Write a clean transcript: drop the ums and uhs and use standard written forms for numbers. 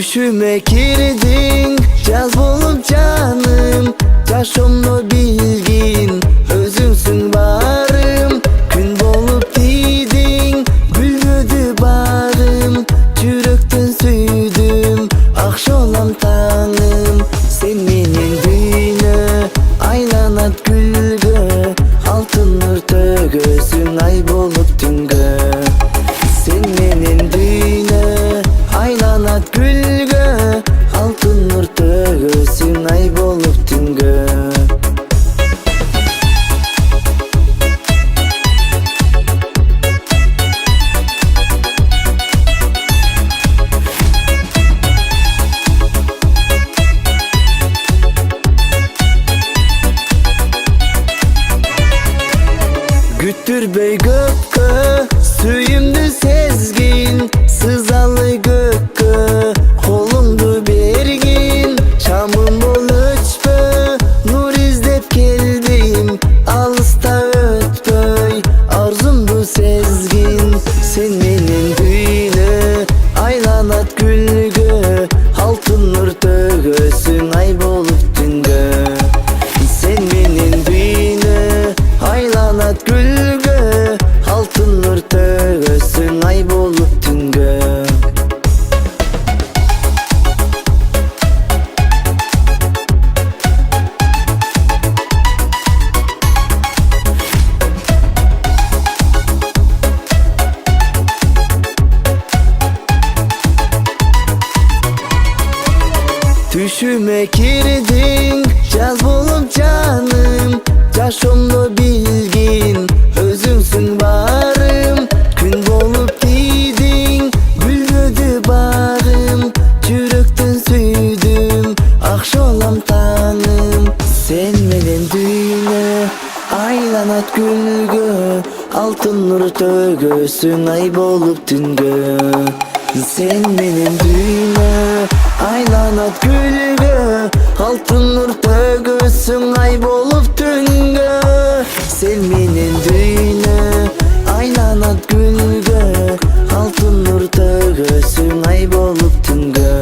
Düşüme girdin, caz bulup canım. Yaşımda bilgin, özümsün barım. Gün bolup didin, gülgödü bağrım. Çüröktün süydüm, akşolam tanım. Sen menin düğüne, aylanat gülgö. Altın nur tögösün, ay bolup tüngö. Sen menin düğüne, aylanat gülgö. Altın nur tögösün, ay bolup tüngö. Güttürbey gökkö, suyumdu sezgin. Sızalı gökkö, kolumdu bergin. Şamım bol öçpö, nur izlep geldim. Alısta ötpöy, arzumdu sezgin. Sen menin düğüne, aylanat gülgö. Altın nur tögösün, ay bolup tüngö. Sen menin düğüne, aylanat gülgö. Altın nur tögösün, ay bolup tüngö. Düşüme girdin, caz bulup canım. Yaşımda bilgin, özümsün barım. Gün bolup didin, gülgödü bağrım. Çüröktün süydüm, akşolam tanım. Sen menen düğüne, aylanat gülgö. Altın nur tögösün, ay bolup tüngö. Sen menen düğüne, aylanat gülgö. Altın nur tögösün, ay bolup tüngö. Sen menen düğüne, aylanat gülgö. Altın nur tögösün, ay bolup tüngö.